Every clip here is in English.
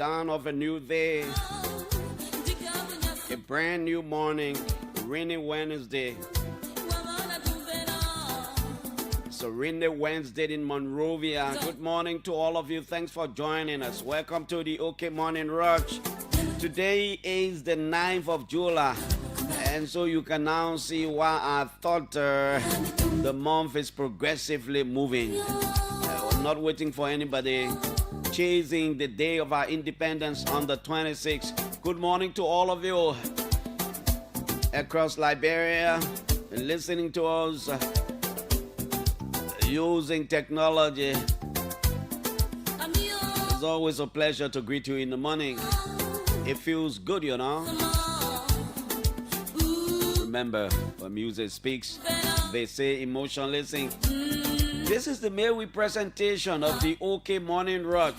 dawn of a new day, a brand new morning, rainy Wednesday. It's a rainy Wednesday in Monrovia. Good morning to all of you. Thanks for joining us. Welcome to the OK Morning Rush. Today is the 9th of July, and so you can now see why I thought the month is progressively moving. We're not waiting for anybody, chasing the day of our independence on the 26th. Good morning to all of you across Liberia, listening to us using technology. It's always a pleasure to greet you in the morning. It feels good, you know. Remember, when music speaks, they say emotion listen. This is the May Week presentation of the OK Morning Rush.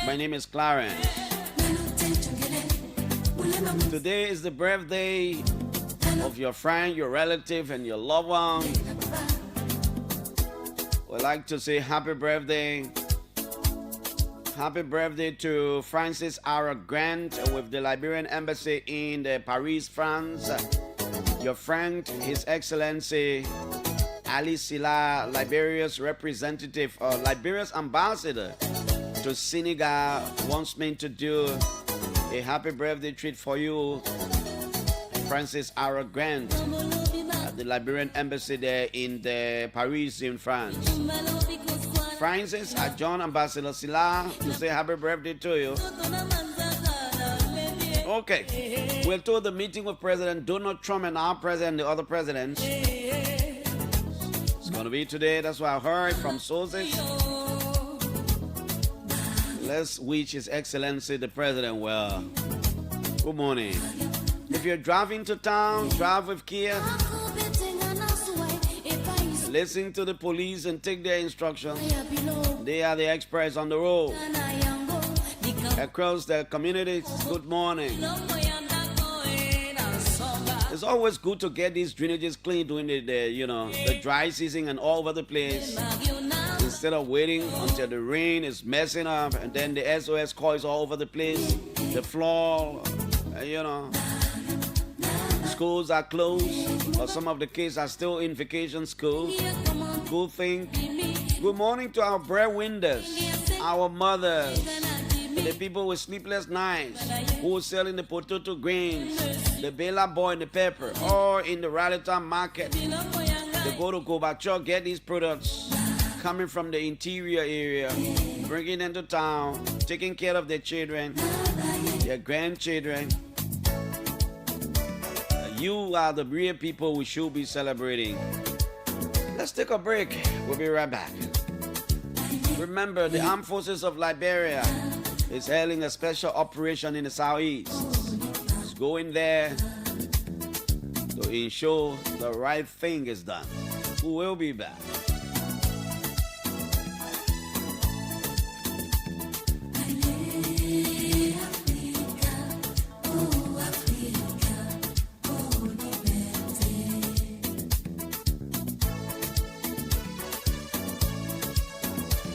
My name is Clarence. Today is the birthday of your friend, your relative, and your loved one. We'd like to say happy birthday. Happy birthday to Francis R. Grant with the Liberian Embassy in Paris, France. Your friend, His Excellency Ali Sila, Liberia's representative or Liberia's ambassador to Senegal, wants me to do a happy birthday treat for you, Francis R. Grant, at the Liberian Embassy there in Paris in France. Francis, I join Ambassador Sila to say happy birthday to you. Okay, we'll to the meeting with President Donald Trump and our president, the other presidents. It's going to be today, that's what I heard from sources. Let's wish His Excellency the President well. Good morning. If you're driving to town, drive with care. Listen to the police and take their instructions. They are the experts on the road. Across the communities, good morning. It's always good to get these drainages clean during the dry season and all over the place. Instead of waiting until the rain is messing up and then the SOS calls all over the place. The floor, schools are closed, but some of the kids are still in vacation school. Good thing. Good morning to our breadwinners, our mothers, the people with sleepless nights who are selling the potato grains, the bela boy and the pepper, or in the Rallytown market. They go to Gobacho, get these products coming from the interior area, bringing them to town, taking care of their children, their grandchildren. You are the real people we should be celebrating. Let's take a break. We'll be right back. Remember, the Armed Forces of Liberia is holding a special operation in the southeast. It's going there to ensure the right thing is done. We will be back.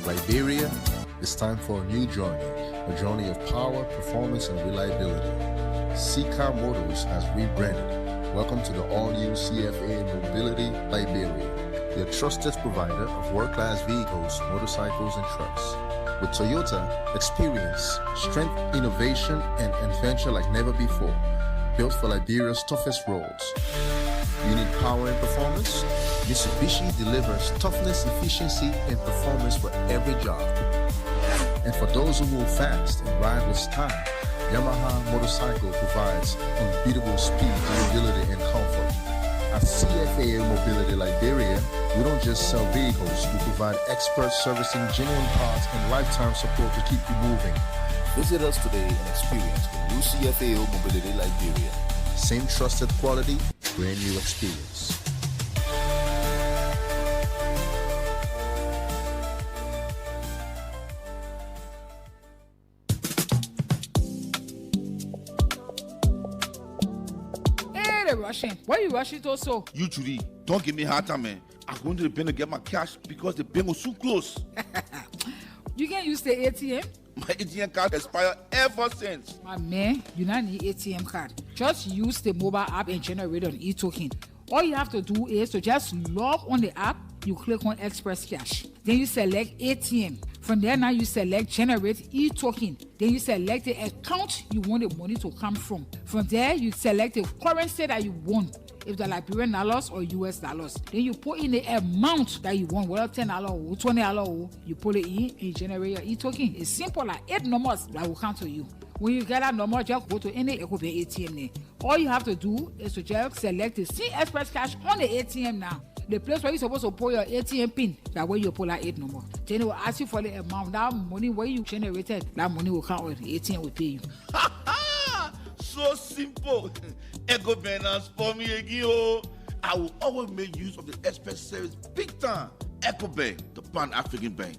Liberia, it's time for a new a journey of power, performance, and reliability. CCAR Motors has rebranded. Welcome to the all-new CFA Mobility Liberia, your trusted provider of world-class vehicles, motorcycles, and trucks. With Toyota, experience, strength, innovation, and adventure like never before. Built for Liberia's toughest roads. You need power and performance? Mitsubishi delivers toughness, efficiency, and performance for every job. And for those who move fast and ride with style, Yamaha Motorcycle provides unbeatable speed, durability, and comfort. At CFA Mobility Liberia, we don't just sell vehicles, we provide expert servicing, genuine parts, and lifetime support to keep you moving. Visit us today and experience the new CFA Mobility Liberia. Same trusted quality, brand new experience. Rushing. Why are you rushing to so? You, Judy, don't give me a hard time, man. I'm going to the bank to get my cash because the bank was so close. You can't use the ATM? My ATM card expired ever since. My man, you don't need ATM card. Just use the mobile app and generate an e-token. All you have to do is to just log on the app, you click on Express Cash. Then you select ATM. From there now you select Generate e-token. Then you select the account you want the money to come from. From there you select the currency that you want. If the Liberian dollars or US dollars. Then you put in the amount that you want, whether $10 or $20, you put it in and generate your e-token. It's simple, like 8 numbers that will come to you. When you get that number, just go to any ATM there. All you have to do is to just select the C Express Cash on the ATM now. The place where you're supposed to put your ATM pin, that way you pull that 8 number. Then it will ask you for the amount. That money where you generated, that money will come with the ATM will pay you. So simple. Echo Binance for me again. Oh. I will always make use of the Express service big time. Echo Bank, the Pan-African Bank.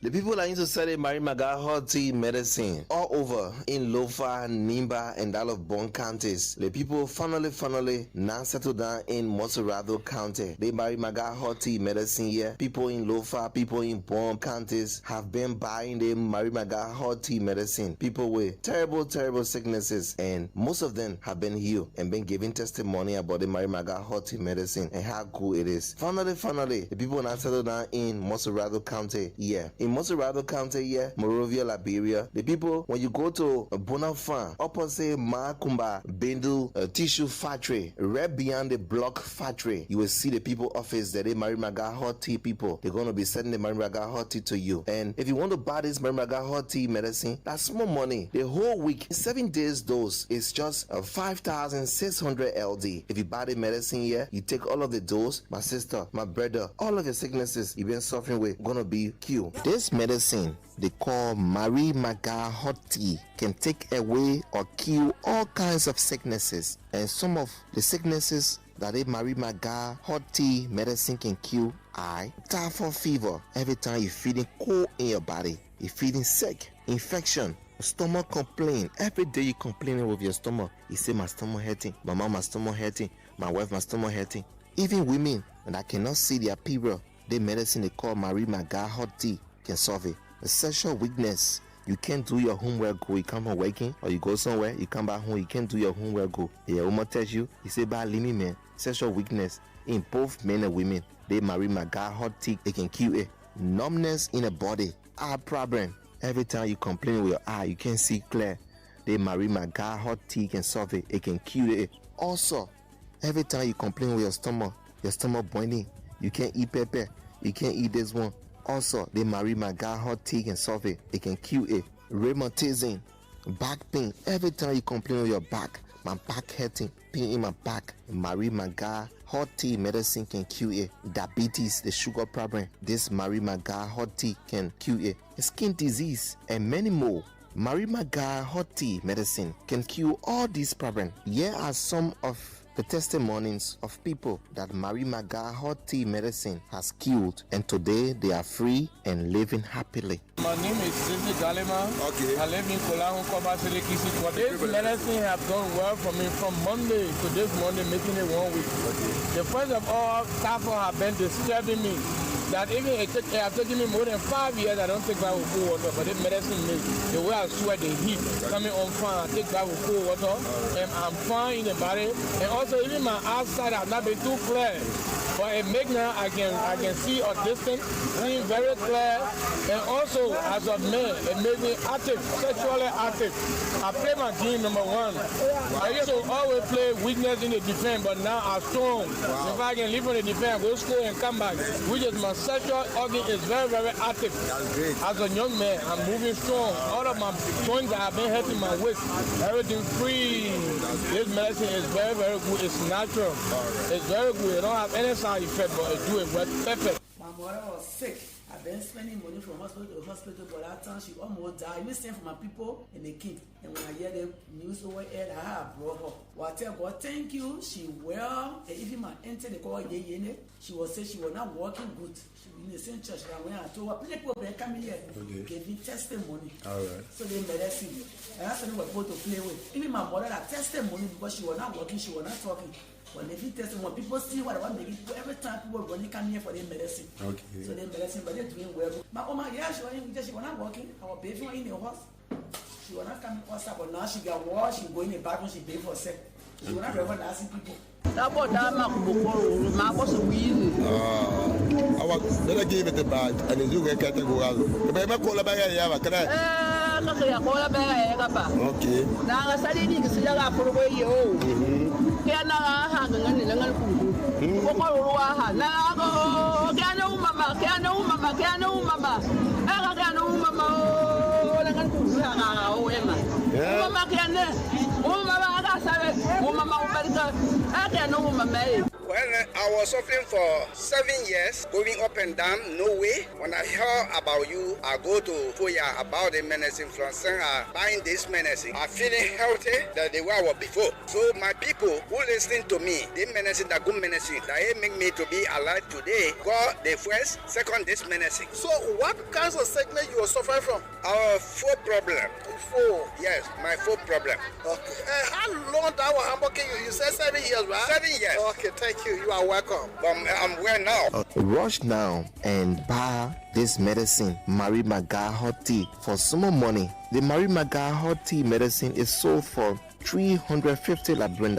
The people that used to sell Mary Maga hot tea medicine all over in Lofa, Nimba, and all of Bon counties. The people finally now settled down in Moserado County. The Mary Maga hot tea medicine here. People in Lofa, people in Bon counties have been buying the Mary Maga hot tea medicine. People with terrible sicknesses, and most of them have been healed and been giving testimony about the Mary Maga hot tea medicine and how cool it is. Finally, the people now settled down in Moserado County here. In Moserado County here, Monrovia, Liberia, the people, when you go to Bonafan, opposite Makumba Bendu tissue factory, right beyond the block factory, you will see the people office that they Mary Maga hot tea people. They're going to be sending the Mary Maga hot tea to you. And if you want to buy this Mary Maga hot tea medicine, that's small money. The whole week, 7 days dose is just 5,600 LD. If you buy the medicine here, you take all of the dose, my sister, my brother, all of your sicknesses you've been suffering with gonna be cured. This medicine they call Mary Maga hot tea can take away or kill all kinds of sicknesses, and some of the sicknesses that a Mary Maga hot tea medicine can kill are typhoid fever. Every time you're feeling cold in your body, you're feeling sick, infection, stomach complaint. Every day you're complaining with your stomach. You say my stomach hurting, my mom, my stomach hurting, my wife, my stomach hurting. Even women that cannot see their period, the medicine they call Mary Maga hot tea can solve it. The sexual weakness, you can't do your homework go, you come from working or you go somewhere, you come back home, you can't do your homework go. Your woman tells you say bye leave me man. Sexual weakness in both men and women, they Mary Maga hot tea, they can cure it. Numbness in the body, eye problem. Every time you complain with your eye, you can't see clear. The Mary Maga hot tea can solve it. It can cure it. Also, every time you complain with your stomach boiling, you can't eat pepper, you can't eat this one. Also, the Mary Maga hot tea can solve it. It can cure it. Rheumatism, back pain. Every time you complain with your back, my back hurting, pain in my back. Mary Maga hot tea medicine can cure it. Diabetes, the sugar problem. This Mary Maga hot tea can cure it. Skin disease and many more. Mary Maga hot tea medicine can cure all these problems. Here are some of the testimonies of people that Mary Maga hot tea medicine has cured, and today they are free and living happily. My name is Sidney Galima. Okay. I live in Kolahu, Kobasile, Kisi. This medicine has done well for me from Monday to this Monday, making it 1 week. Okay. The first of all, typhoid have been disturbing me. That even it have taken me more than 5 years. I don't take bath with cold water, but this medicine makes the way I sweat, the heat coming on fire. I take bath with cold water, and I'm fine in the body. And also, even my outside have not been too clear, but it makes now I can see a distance, seeing very clear. And also, as of May, it makes me active, sexually active. I play my game number 1. I used to always play weakness in the defense, but now I'm strong. If I can leave on the defense, go school and come back, which is my sexual organ is very active. That's great. As a young man, I'm moving strong. All of my joints that have been hurting my waist, everything free. This medicine is very good. It's natural. Right. It's very good. It don't have any side effect, but it do it perfect. mother was sick. I've been spending money from hospital to hospital, but that time she almost died. We sent for my people in the king. And when I hear the news over here, I have brought her. Well, I tell God, thank you. She well, and even my auntie, they call her, she was saying she was not working good. She was in the same church. And when I told her, people come here, gave me testimony. All right. So they medicine me. And that's what we were supposed to play with. Even my mother had testimony because she was not working, she was not talking. When they feel testimony, people see what I want to make it. Every time people running come here for their medicine. Okay. So they medicine, but they're doing well. My Oma, yeah, she was not working. Our baby was in the house. She was not coming outside, but now she got washed. She go in the bathroom. She bathe for a sec. She was not ever asking people. That boy, that man, my boss is weird. I was then I gave it a bag and it's you get to go out. But I call a bag. Yeah, can I? Okay. Now I study to see that for the way you. Can I hang on the little cuckoo? Now can no mama, can no mama, can no mama. I can no mama. Mama can. Oh, mama, I can know mama. Well, I was suffering for 7 years, going up and down, no way. When I heard about you, I go to Foya about the medicine from buying this medicine. I'm feeling healthy than the way I was before. So my people who listening to me, the medicine, the good medicine, that make me to be alive today, got the first, second this medicine. So what kinds of sickness you were suffering from? Our foot problem. Yes, my foot problem. Okay. How long that was working you? You said 7 years, right? 7 years. Okay, thank you. You are welcome. I'm well now. Rush now and buy this medicine, Mary Maga Hot Tea, for some more money. The Mary Maga Hot Tea medicine is sold for $350 Liberian.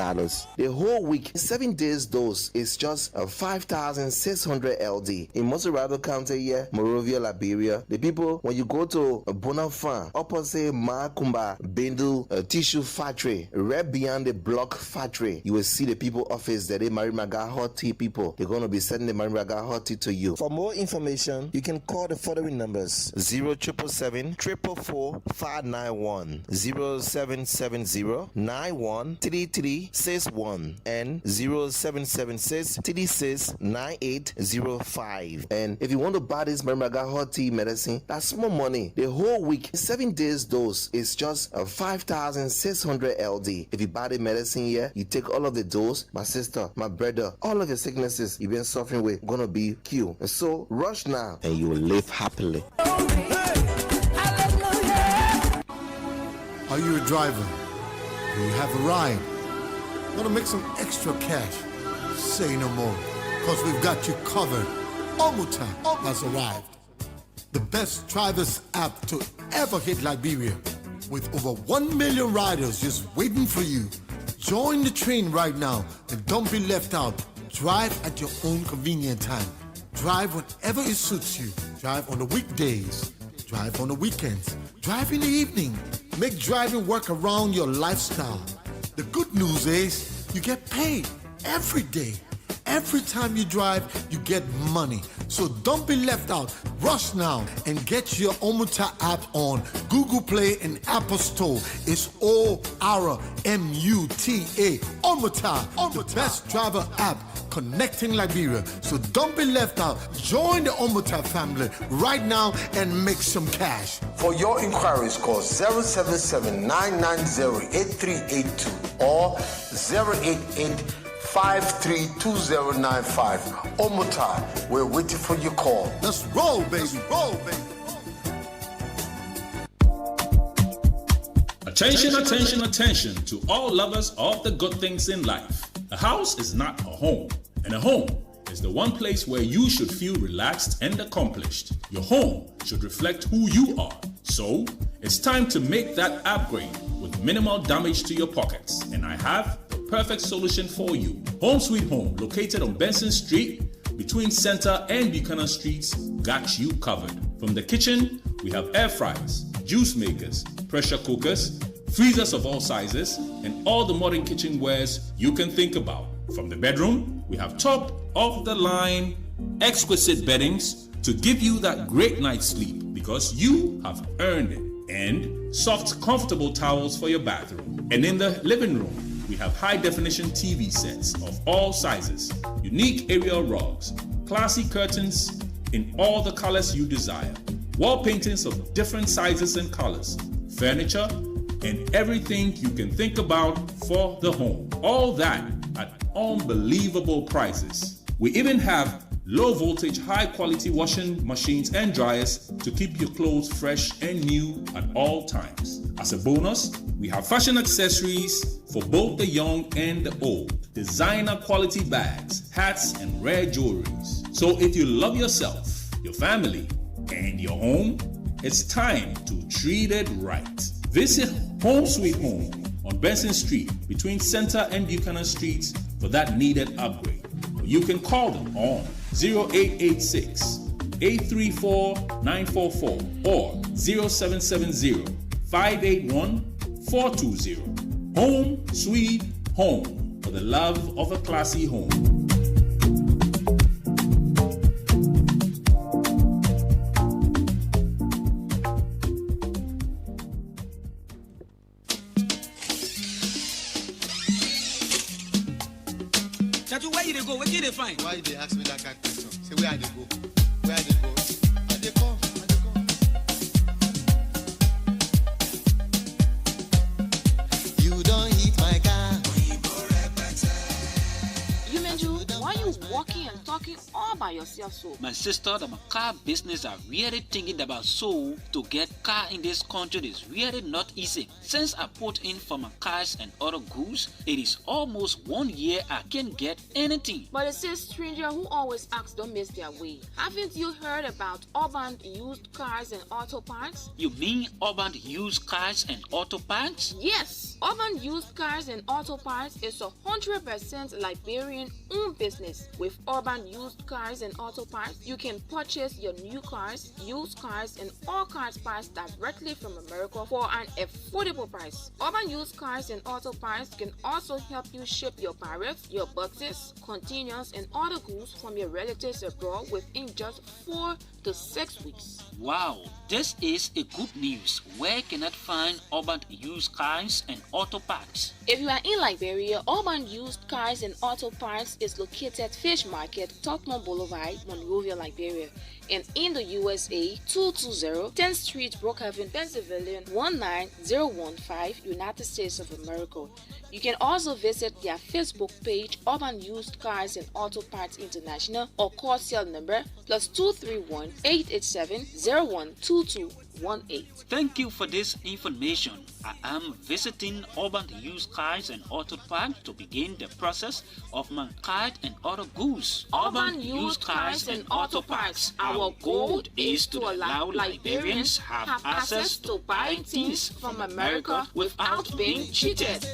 The whole week, 7 days dose is just 5,600 LD. In Moserado County here, Morovia, Liberia, the people, when you go to Bonafan, opposite Makumba, Bendu, Tissue Factory, right beyond the Block Factory, you will see the people office that they Mary Maga Hot Tea people. They're going to be sending the Mary Maga Hot Tea to you. For more information, you can call the following numbers: 0777 444 591, 0770 913361 and 0776 36 9805. And if you want to buy this Marimaga Hot Tea medicine, that's small money. The whole week, 7 days dose is just 5,600 LD. If you buy the medicine here, you take all of the dose, my sister, my brother, all of your sicknesses you've been suffering with gonna be cured. And so rush now and you will live happily. Are you a driver? Do you have a ride? Want to make some extra cash? Say no more, because we've got you covered. Omuta has arrived. The best drivers app to ever hit Liberia. With over 1 million riders just waiting for you. Join the train right now and don't be left out. Drive at your own convenient time. Drive whenever it suits you. Drive on the weekdays. Drive on the weekends. Drive in the evening. Make driving work around your lifestyle. The good news is you get paid every day. Every time you drive, you get money. So don't be left out. Rush now and get your Omuta app on Google Play and Apple Store. It's ORMUTA. Omuta, the best driver app connecting Liberia. So don't be left out. Join the Omuta family right now and make some cash. For your inquiries, call 077-990-8382 or 088-532095. Omuta, we're waiting for your call. Let's roll, baby. Roll, baby. Attention, attention, attention to all lovers of the good things in life. A house is not a home, and a home is the one place where you should feel relaxed and accomplished. Your home should reflect who you are. So, it's time to make that upgrade with minimal damage to your pockets. And I have the perfect solution for you. Home Sweet Home, located on Benson Street, between Center and Buchanan Streets, got you covered. From the kitchen, we have air fryers, juice makers, pressure cookers, freezers of all sizes, and all the modern kitchenwares you can think about. From the bedroom, we have top-of-the-line, exquisite beddings to give you that great night's sleep because you have earned it, and soft, comfortable towels for your bathroom. And in the living room, we have high-definition TV sets of all sizes, unique aerial rugs, classy curtains, in all the colors you desire. Wall paintings of different sizes and colors, furniture, and everything you can think about for the home. All that at unbelievable prices. We even have low voltage, high quality washing machines and dryers to keep your clothes fresh and new at all times. As a bonus, we have fashion accessories for both the young and the old, designer quality bags, hats, and rare jewelries. So if you love yourself, your family, and your home, it's time to treat it right. Visit Home Sweet Home on Benson Street between Center and Buchanan Streets for that needed upgrade. You can call them on 0886 834 944 or 0770 581 420. Home Sweet Home, for the love of a classy home. Where you dey go? Where you dey find? Why they ask me that kind of question? Say where I dey go? Where I dey go? I dey come. You don't hit my car. You Menju, why you walking and talking all by yourself so? My sister, that my car business are really thinking about so to get car in this country is really not easy. Since I put in for my cars and other goods, it is almost 1 year I can't get anything. But it says stranger who always asks don't miss their way. Haven't you heard about urban used cars and auto parts? You mean urban used cars and auto parts? Yes, urban used cars and auto parts is 100% Liberian owned business. With urban used cars and auto parts, you can purchase your new cars, used cars, and all cars parts directly from America for an affordable price. Urban used cars and auto parts can also help you ship your parrots, your boxes, containers, and other goods from your relatives abroad within just 4 to 6 weeks. Wow, this is a good news. Where can I find urban used cars and auto parts? If you are in Liberia, urban used cars and auto parts is located Fish Market, Tottenham Boulevard, Monrovia, Liberia. And in the USA, 220 10th Street, Brookhaven, Pennsylvania, 19015, United States of America. You can also visit their Facebook page, Urban Used Cars and Auto Parts International, or call cell number +231 887 012218. Thank you for this information. I am visiting Urban Used Cars and Auto Parts to begin the process of my card and other goods. Urban Used Cars and Auto Parts. Our goal is to allow Liberians have access to buying things from America without being cheated.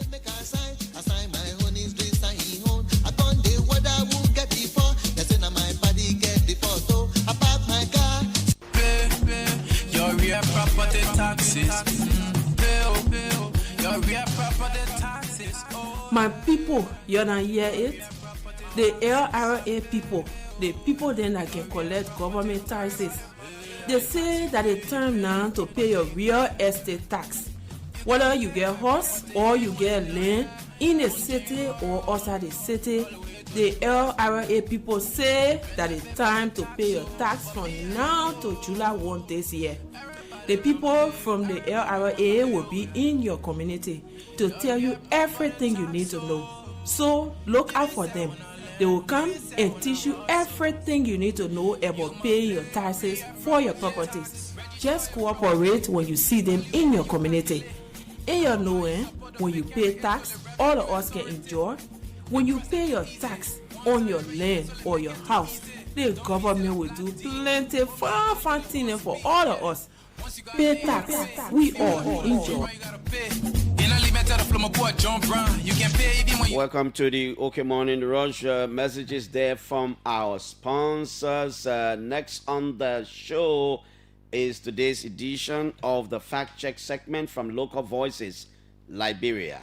Property taxes. Your real property taxes. My people, you don't hear it? The LRA people, the people then that can collect government taxes, they say that it's time now to pay your real estate tax. Whether you get house or you get land in a city or outside the city, the LRA people say that it's time to pay your tax from now to July 1 this year. The people from the LRA will be in your community to tell you everything you need to know. So look out for them. They will come and teach you everything you need to know about paying your taxes for your properties. Just cooperate when you see them in your community. In your knowing, when you pay tax, all of us can enjoy. When you pay your tax on your land or your house, the government will do plenty fun things for all of us. Pay tax, we all enjoy. Welcome to the OK Morning Rush. Messages there from our sponsors. Next on the show is today's edition of the Fact Check segment from Local Voices, Liberia.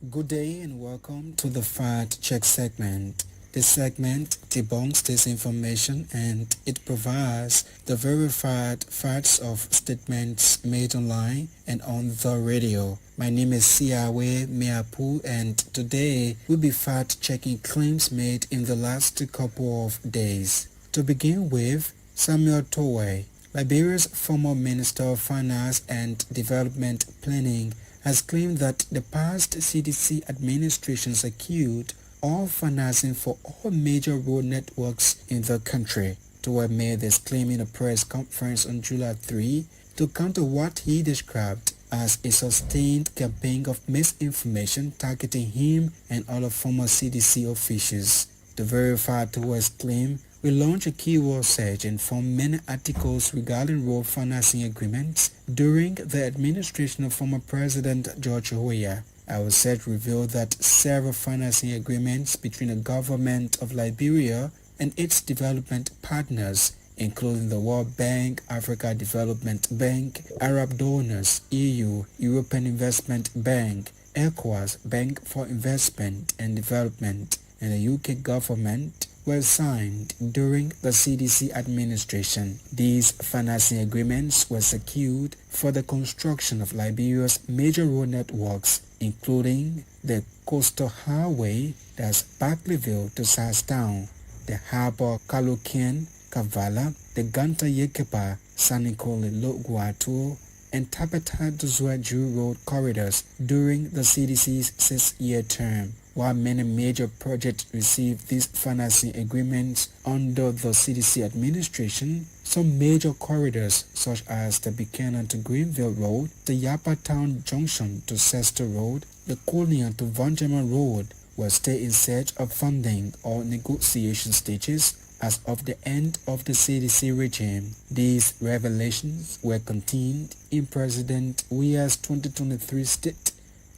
Good day and welcome to the Fact Check segment. This segment debunks disinformation and it provides the verified facts of statements made online and on the radio. My name is Siawe Meapu and today we'll be fact-checking claims made in the last couple of days. To begin with, Samuel Towe, Liberia's former Minister of Finance and Development Planning, has claimed that the past CDC administration secured all financing for all major road networks in the country. Towe made this claim in a press conference on July 3 to counter what he described as a sustained campaign of misinformation targeting him and other former CDC officials. To verify Towe's claim, we launched a keyword search and found many articles regarding road financing agreements during the administration of former President George Weah. Our search revealed that several financing agreements between the government of Liberia and its development partners, including the World Bank, Africa Development Bank, Arab donors, EU, European Investment Bank, ECOWAS, Bank for Investment and Development, and the UK government, were signed during the CDC administration. These financing agreements were secured for the construction of Liberia's major road networks, including the coastal highway that's Barclayville to Southtown, the Harbour Kalukian Kavala, the Ganta Yekepa, Sanikole Loguatu, and Tapeta Duzwaju Road corridors during the CDC's 6-year term. While many major projects received these financing agreements under the CDC administration, some major corridors such as the Buchanan to Greenville Road, the Yapa Town Junction to Cester Road, the Colonial to Vanjama Road were still in search of funding or negotiation stages as of the end of the CDC regime. These revelations were contained in President Weah's 2023 State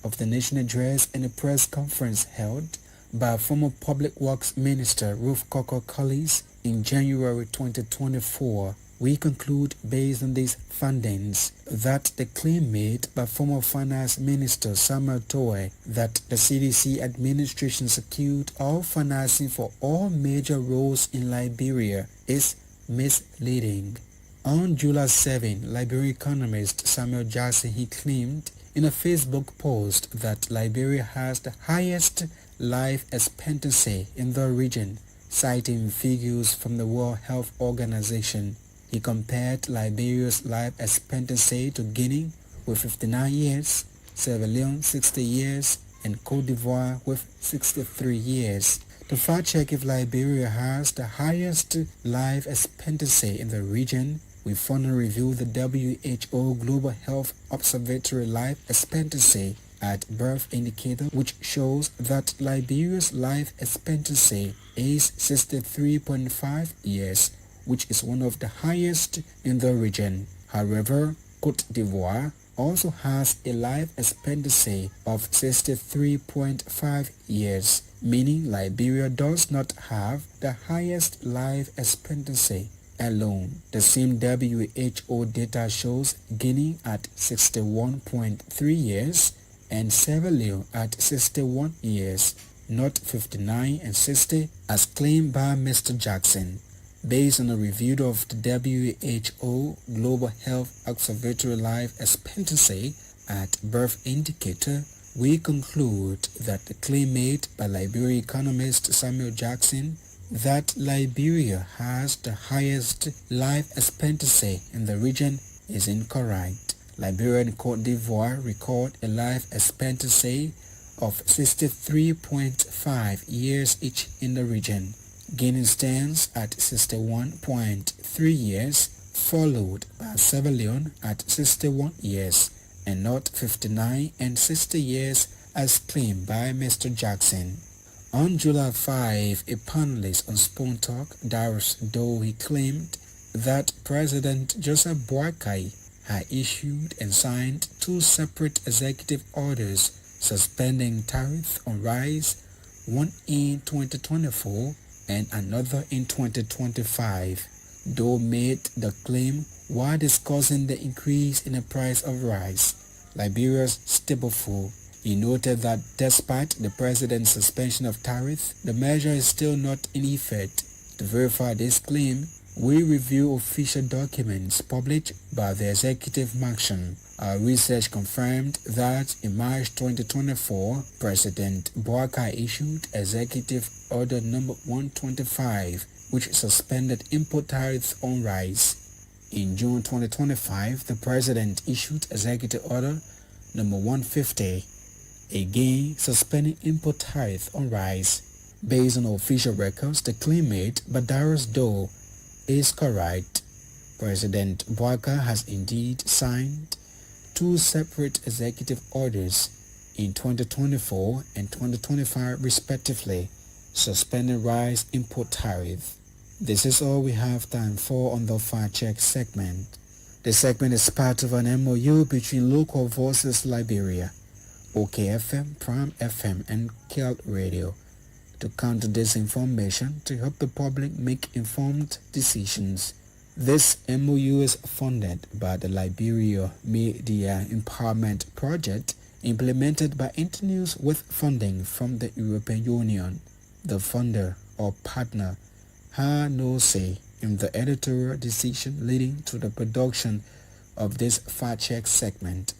of the Nation address and a press conference held by former Public Works Minister Ruth Coco Collins in January 2024. We conclude based on these findings that the claim made by former Finance Minister Samuel Towe that the CDC administration secured all financing for all major roads in Liberia is misleading. On July 7, Liberian economist Samuel Jackson claimed in a Facebook post that Liberia has the highest life expectancy in the region, citing figures from the World Health Organization. He compared Liberia's life expectancy to Guinea with 59 years, Sierra Leone 60 years, and Cote d'Ivoire with 63 years. To fact check if Liberia has the highest life expectancy in the region, we further review the WHO Global Health Observatory Life Expectancy at Birth Indicator, which shows that Liberia's life expectancy is 63.5 years, which is one of the highest in the region. However, Cote d'Ivoire also has a life expectancy of 63.5 years, meaning Liberia does not have the highest life expectancy alone. The same WHO data shows Guinea at 61.3 years and Sierra Leone at 61 years, not 59 and 60 as claimed by Mr. Jackson. Based on a review of the WHO Global Health Observatory Life Expectancy at Birth Indicator, we conclude that the claim made by Liberian economist Samuel Jackson that Liberia has the highest life expectancy in the region is incorrect. Liberia and Cote d'Ivoire record a life expectancy of 63.5 years each in the region. Guinea stands at 61.3 years, followed by Sierra Leone at 61 years, and not 59 and 60 years as claimed by Mr. Jackson. On July 5, a panelist on Spoon Talk, Darius Doe, claimed that President Joseph Boakai had issued and signed 2 separate executive orders suspending tariffs on rice, one in 2024 and another in 2025. Doe made the claim while discussing the increase in the price of rice, Liberia's staple food. He noted that despite the president's suspension of tariffs, the measure is still not in effect. To verify this claim, We review official documents published by the executive mansion. Our research confirmed that in March 2024, President Boakai issued Executive Order number 125, which suspended import tariffs on rice. In June 2025, the President issued Executive Order number 150, again suspending import tariffs on rice. Based on official records, the claim made by Darius Doe is correct. President Boakai has indeed signed 2 separate executive orders in 2024 and 2025 respectively, suspending rice import tariff. This is all we have time for on the Fact Check segment. The segment is part of an MOU between Local Voices Liberia, OKFM, Prime FM and KEL Radio to counter disinformation to help the public make informed decisions. This MOU is funded by the Liberia Media Empowerment Project implemented by Internews with funding from the European Union. The funder or partner had no say in the editorial decision leading to the production of this Fact Check segment.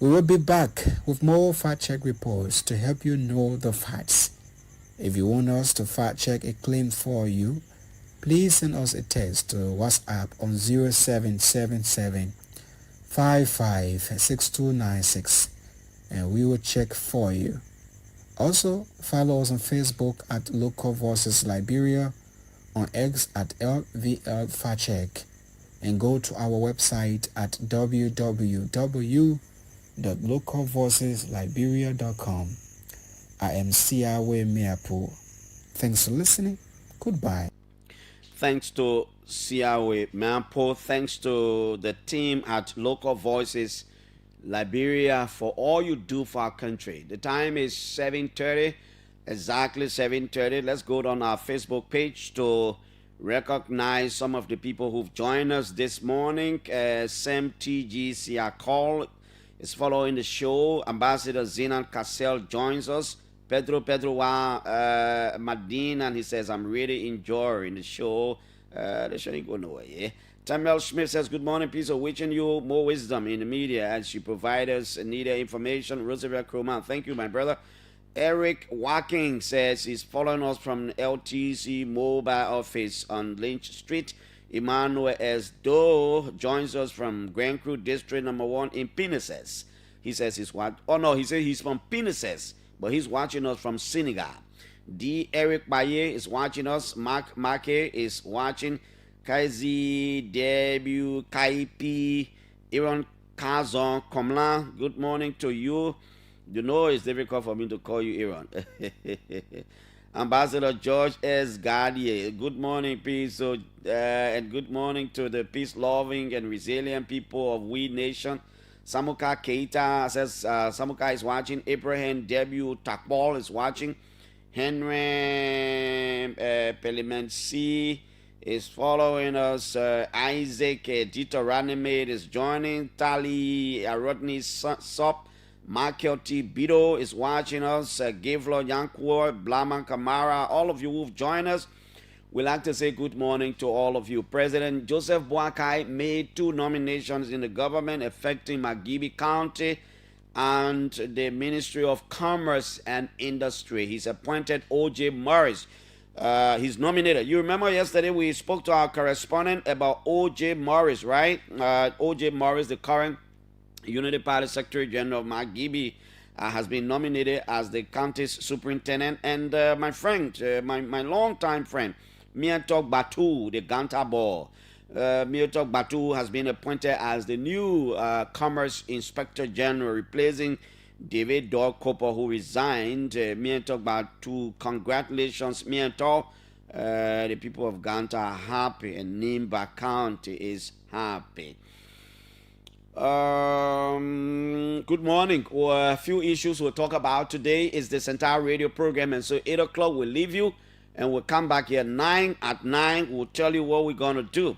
We will be back with more Fact Check reports to help you know the facts. If you want us to fact check a claim for you, please send us a text to WhatsApp on 0777 556296 and we will check for you. Also, follow us on Facebook at Local Voices Liberia, on X at LVL Fact Check, and go to our website at www.localvoicesliberia.com. I am Siawe Miapo. Thanks for listening. Goodbye. Thanks to Siawe Miapo. Thanks to the team at Local Voices Liberia for all you do for our country. The time is 7:30, exactly 7:30. Let's go on our Facebook page to recognize some of the people who've joined us this morning. Sam TGC Call is following the show. Ambassador Zinan Cassell joins us. Pedro Madin, and he says, I'm really enjoying the show. The show ain't go nowhere, yeah? Tamel Smith says, good morning, Piso. Wishing you more wisdom in the media as you provide us needed information. Roosevelt Kroman, thank you, my brother. Eric Walking says he's following us from LTC mobile office on Lynch Street. Emmanuel S. Doe joins us from Grand Cru District number 1 in Pinnaces. He says he's what? Oh no, he says he's from Pinnaces, but he's watching us from Senegal. D. Eric Baye is watching us. Mark Make is watching. Kaizi Debu Kaipi Aaron Kazon Komla. Good morning to you. You know it's difficult for me to call you Aaron. Ambassador George S. Gardier. Good morning, Piso, and good morning to the peace-loving and resilient people of We Nation. Samuka Keita says Samuka is watching. Abraham W. Takbal is watching. Henry Pelimensi is following us. Isaac Ditoranimate is joining. Tali Rodney Sop. Michael T. Bido is watching us. Gavlo Yankwo, Blaman Kamara, all of you who've joined us. We'd like to say good morning to all of you. President Joseph Boakai made 2 nominations in the government affecting Magibi County and the Ministry of Commerce and Industry. He's appointed O.J. Morris. He's nominated. You remember yesterday we spoke to our correspondent about O.J. Morris, right? O.J. Morris, the current Unity Party Secretary General of Magibi, has been nominated as the county's superintendent. And my friend, my longtime friend, Miatok Batu, the Ganta Ball. Miatok Batu has been appointed as the new Commerce Inspector General, replacing David Dog Cooper, who resigned. Miatok Batu, congratulations, Miatok. The people of Ganta are happy, and Nimba County is happy. Good morning. A few issues we'll talk about today is this entire radio program, and so 8 o'clock we'll leave you and we'll come back here 9. At 9 we'll tell you what we're going to do.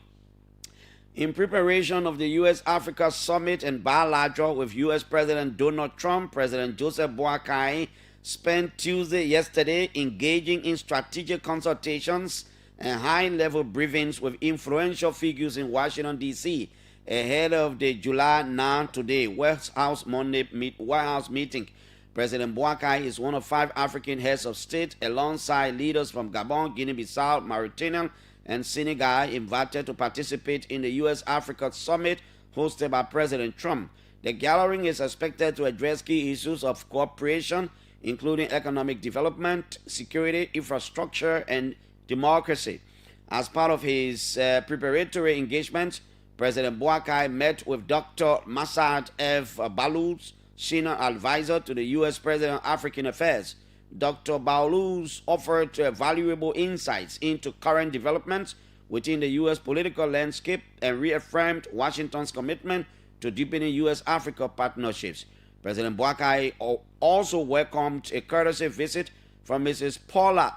In preparation of the U.S.-Africa Summit and bilateral with U.S. President Donald Trump, President Joseph Boakai spent yesterday engaging in strategic consultations and high-level briefings with influential figures in Washington, D.C. ahead of the July 9 today White House meeting. President Boakai is one of 5 African heads of state, alongside leaders from Gabon, Guinea-Bissau, Mauritania, and Senegal, invited to participate in the U.S.-Africa summit hosted by President Trump. The gathering is expected to address key issues of cooperation, including economic development, security, infrastructure, and democracy. As part of his preparatory engagement, President Boakai met with Dr. Massad F. Balouz, senior advisor to the U.S. President of African Affairs. Dr. Balouz offered valuable insights into current developments within the U.S. political landscape and reaffirmed Washington's commitment to deepening U.S.-Africa partnerships. President Boakai also welcomed a courtesy visit from Mrs. Paula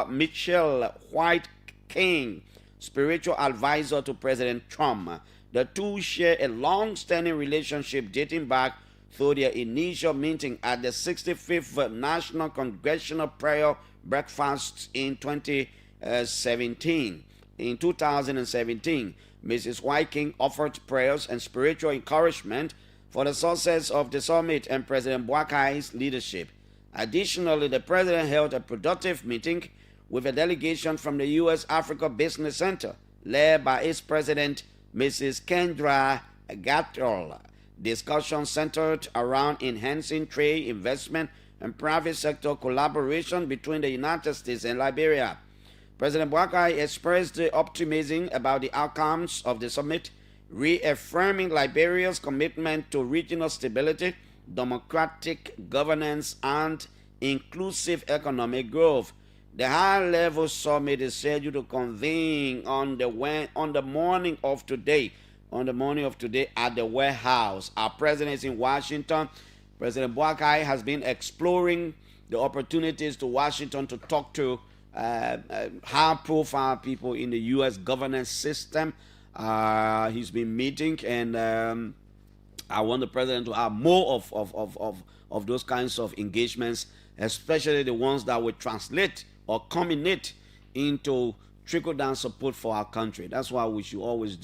Mitchell White King, spiritual advisor to President Trump. The two share a long-standing relationship dating back through their initial meeting at the 65th National Congressional Prayer Breakfast in 2017. In 2017, Mrs. White King offered prayers and spiritual encouragement for the success of the summit and President Boakai's leadership. Additionally, the president held a productive meeting with a delegation from the U.S. Africa Business Center, led by its president, Mrs. Kendra Gatol. Discussions centered around enhancing trade, investment, and private sector collaboration between the United States and Liberia. President Boakai expressed optimism about the outcomes of the summit, reaffirming Liberia's commitment to regional stability, democratic governance, and inclusive economic growth. The high-level summit is scheduled to convene on the morning of today at the White House. Our president is in Washington. President Boakai has been exploring the opportunities to Washington to talk to high-profile people in the U.S. governance system. He's been meeting, and I want the president to have more of those kinds of engagements, especially the ones that will translate or culminate into trickle-down support for our country. That's why we should always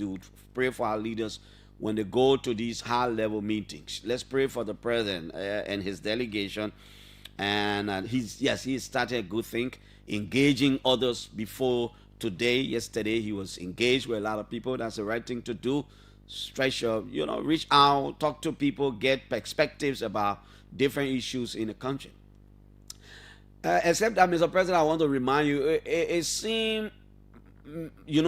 pray for our leaders when they go to these high-level meetings. Let's pray for the president and his delegation. And he started a good thing, engaging others before today. Yesterday, he was engaged with a lot of people. That's the right thing to do. Reach out, talk to people, get perspectives about different issues in the country. Except that, Mr. President, I want to remind you, it seems,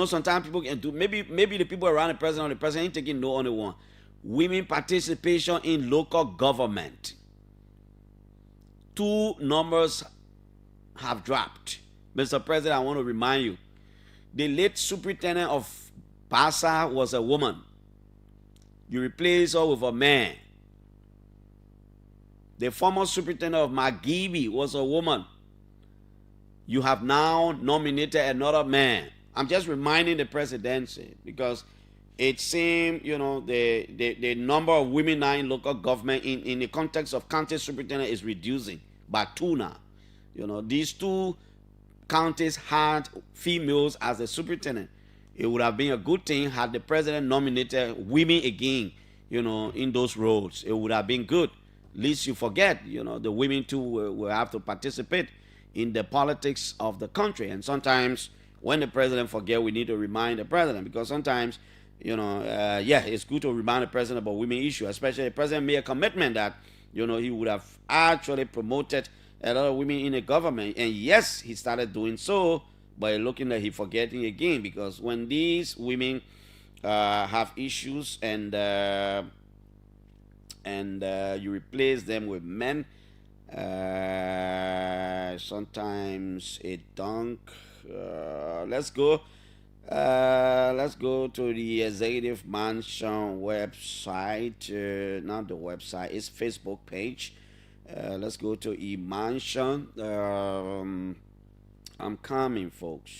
sometimes people can do, maybe the people around the president ain't taking no on the one. Women participation in local government. 2 numbers have dropped. Mr. President, I want to remind you, the late superintendent of Basa was a woman. You replace her with a man. The former superintendent of Magibi was a woman. You have now nominated another man. I'm just reminding the presidency because it seems, the number of women now in local government in the context of county superintendent is reducing by 2 now. These 2 counties had females as the superintendent. It would have been a good thing had the president nominated women again, in those roles. It would have been good. Least you forget, the women too will have to participate in the politics of the country. And sometimes when the president forget, we need to remind the president, because sometimes, it's good to remind the president about women issue, especially the president made a commitment that, he would have actually promoted a lot of women in the government. And yes, he started doing so, but looking like he's forgetting again, because when these women have issues and you replace them with men, sometimes it don't. Let's go to the Executive Mansion website. Not the website, it's Facebook page. Let's go to E-Mansion. I'm coming, folks.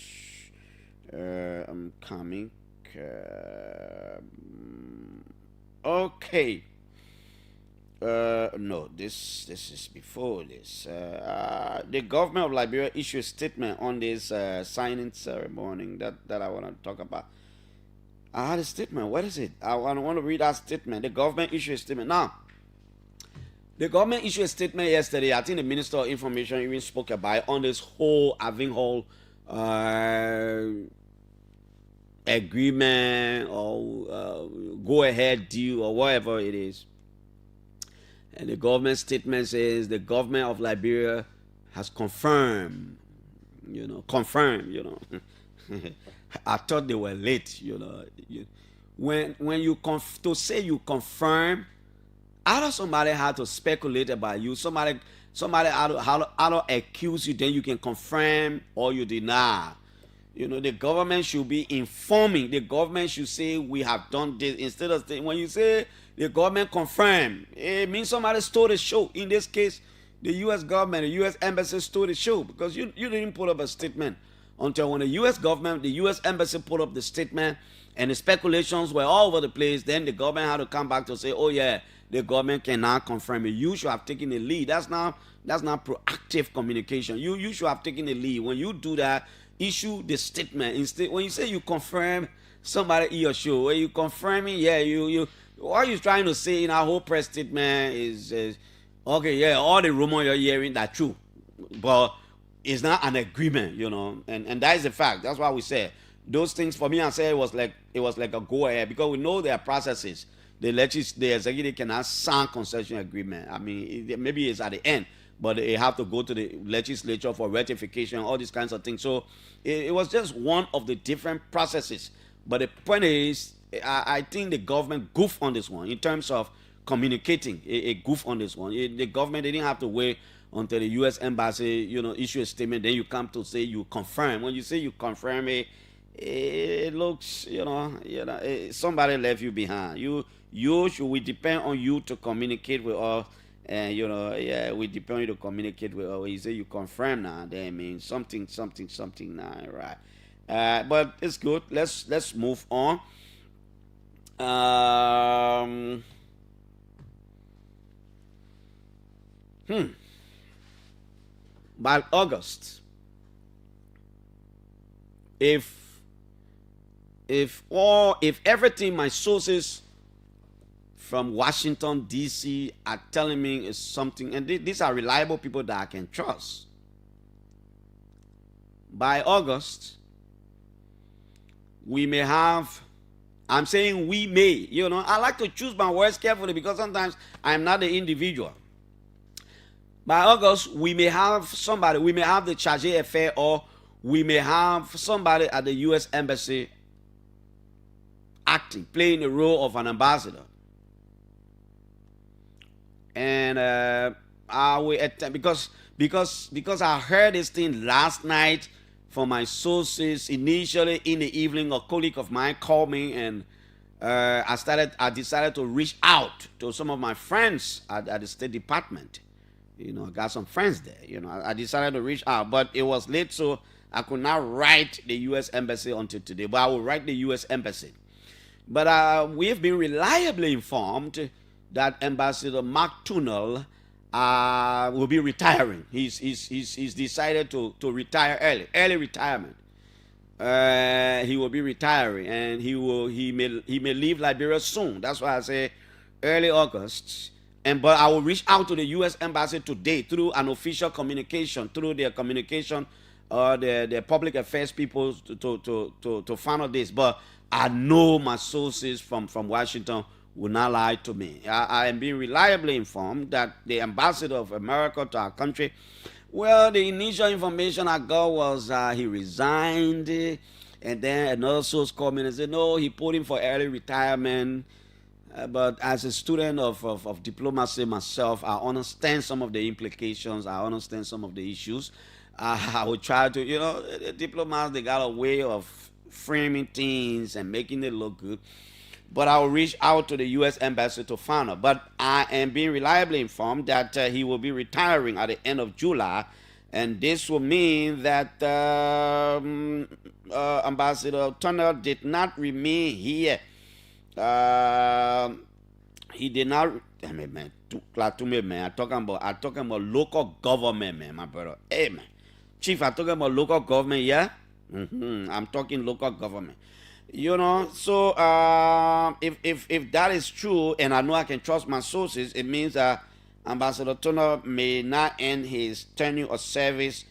I'm coming. Okay. No, this is before this. The government of Liberia issued a statement on this signing ceremony that I want to talk about. I had a statement. What is it? I want to read that statement. The government issued a statement. Now, the government issued a statement yesterday. I think the Minister of Information even spoke about it on this whole having whole agreement or go ahead deal or whatever it is. And the government statement says the government of Liberia has confirmed. I thought they were late. When you to say you confirm, either somebody had to speculate about you, somebody had to accuse you, then you can confirm or you deny. The government should be informing. The government should say we have done this instead of saying, when you say the government confirmed, it means somebody stole the show. In this case, the U.S. government, the U.S. embassy stole the show because you didn't put up a statement until when the U.S. government, the U.S. embassy put up the statement and the speculations were all over the place. Then the government had to come back to say, oh yeah, the government cannot confirm it. You should have taken the lead. That's not proactive communication. You should have taken the lead. When you do that, issue the statement. Instead, when you say you confirm somebody in your show, when you confirming, yeah, you what you're trying to say in our whole press statement is okay, yeah, all the rumor you're hearing that true, but it's not an agreement, and that is the fact. That's why we say those things. For me, I say it was like a go ahead because we know there are processes. The executive cannot sign concession agreement. I mean, maybe it's at the end, but they have to go to the legislature for ratification, all these kinds of things. So it was just one of the different processes. But the point is, I think the government goofed on this one in terms of communicating. A goof on this one. The government didn't have to wait until the U.S. embassy, issue a statement. Then you come to say you confirm. When you say you confirm it looks, somebody left you behind. We depend on you to communicate with us. And we depend on you to communicate with us. When you say you confirm now, that means something now, right? But it's good. Let's move on. By August, if everything my sources from Washington D.C. are telling me is something, and these are reliable people that I can trust, by August we may have, I'm saying we may, I like to choose my words carefully because sometimes I'm not the individual. By August, we may have somebody, we may have the charge d'affaires, or we may have somebody at the U.S. embassy acting, playing the role of an ambassador. And I will attempt, because I heard this thing last night from my sources. Initially in the evening, a colleague of mine called me, and I decided to reach out to some of my friends at the State Department. I got some friends there. I decided to reach out, but it was late, so I could not write the U.S. Embassy until today. But I will write the U.S. Embassy. But we have been reliably informed that Ambassador Mark Tunnell will be retiring. He's decided to retire early retirement. He will be retiring, and he may leave Liberia soon. That's why I say early August. But I will reach out to the U.S. Embassy today through an official communication, through their communication, their public affairs people to find out this. But I know my sources from Washington will not lie to me. I am being reliably informed that the ambassador of America to our country, well, the initial information I got was he resigned, and then another source called me and said, no, he put him for early retirement. But as a student of diplomacy myself, I understand some of the implications. I understand some of the issues. I would try to, the diplomats, they got a way of framing things and making it look good. But I will reach out to the U.S. Embassy to find out. But I am being reliably informed that he will be retiring at the end of July. And this will mean that Ambassador Tunnell did not remain here He did not. I mean, man, to me, man. I'm talking about local government, man, my brother. Hey, man, Chief, I'm talking about local government. Yeah, I'm talking local government. You know, so if that is true, and I know I can trust my sources, it means that Ambassador Turner may not end his tenure of service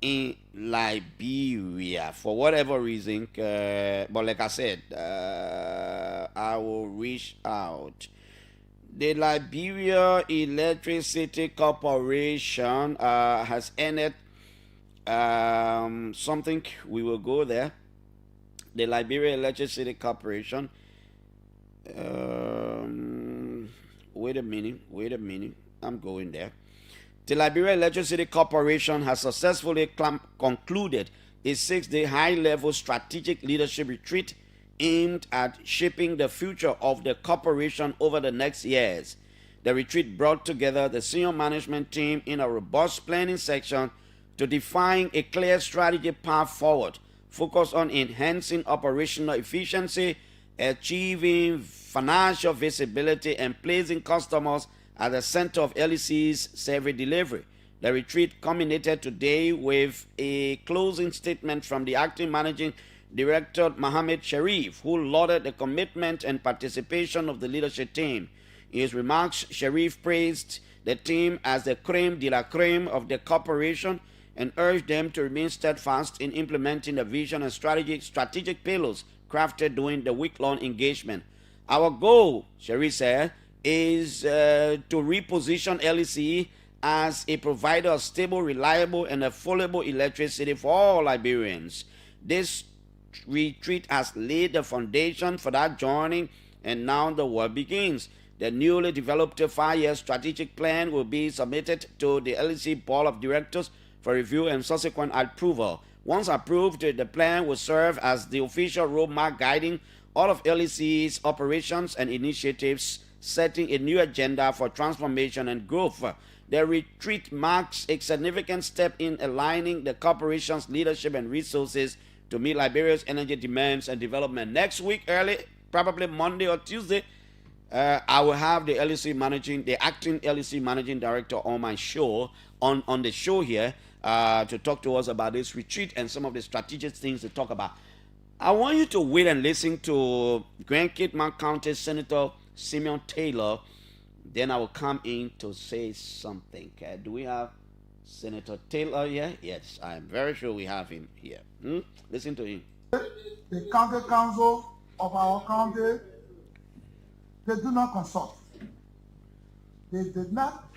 in Liberia for whatever reason. But like I said, I will reach out. The Liberia Electricity Corporation has ended something. We will go there. The Liberia Electricity Corporation. Wait a minute. I'm going there. The Liberia Electricity Corporation has successfully concluded a 6-day high-level strategic leadership retreat aimed at shaping the future of the corporation over the next years. The retreat brought together the senior management team in a robust planning section to define a clear strategy path forward, focused on enhancing operational efficiency, achieving financial visibility, and placing customers at the center of LEC's service delivery. The retreat culminated today with a closing statement from the acting managing director, Mohammed Sharif, who lauded the commitment and participation of the leadership team. In his remarks, Sharif praised the team as the creme de la creme of the corporation and urged them to remain steadfast in implementing the vision and strategic pillars crafted during the week-long engagement. Our goal, Sharif said, is to reposition LEC as a provider of stable, reliable, and affordable electricity for all Liberians. This retreat has laid the foundation for that journey, and now the work begins. The newly developed 5-year strategic plan will be submitted to the LEC Board of Directors for review and subsequent approval. Once approved, the plan will serve as the official roadmap guiding all of LEC's operations and initiatives, setting a new agenda for transformation and growth. The retreat marks a significant step in aligning the corporation's leadership and resources to meet Liberia's energy demands and development. Next week, early, probably Monday or Tuesday, I will have the acting LEC managing director on my show, on the show here, to talk to us about this retreat and some of the strategic things to talk about. I want you to wait and listen to Grand Cape County Senator Simeon Taylor. Then I will come in to say something. Do we have Senator Taylor here? Yes, I am very sure we have him here. Listen to him. The county council of our county, they do not consult. They did not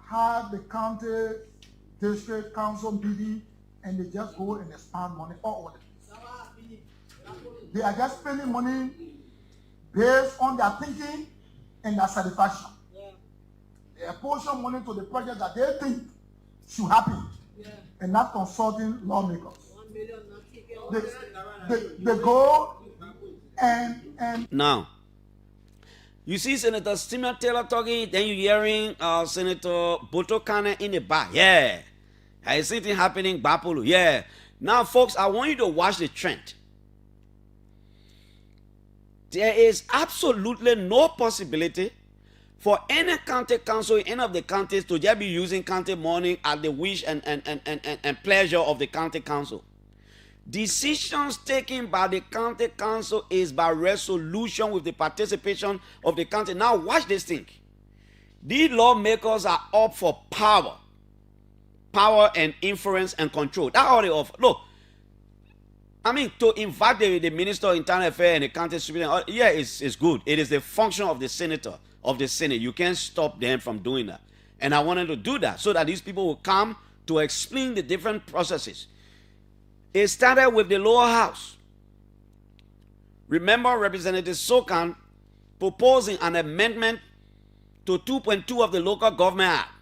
have the county district council meeting and they just go and expand money all over the place. They are just spending money based on their thinking and their satisfaction. They apportion money to the project that they think should happen and not consulting lawmakers. They go and now, you see Senator Simeon Taylor talking, then you're hearing Senator Botokane in the back. Yeah. I see it happening, Bapulu. Yeah. Now, folks, I want you to watch the trend. There is absolutely no possibility for any county council in any of the counties to just be using county money at the wish and pleasure of the county council. Decisions taken by the county council is by resolution with the participation of the county. Now watch this thing. These lawmakers are up for power and influence and control. That's all they offer. Look, I mean, to invite the Minister of Internal Affairs and the county superintendent, yeah, it's good. It is the function of the senator, of the Senate. You can't stop them from doing that. And I wanted to do that so that these people will come to explain the different processes. It started with the lower house. Remember Representative Sokan proposing an amendment to 2.2 of the Local Government Act.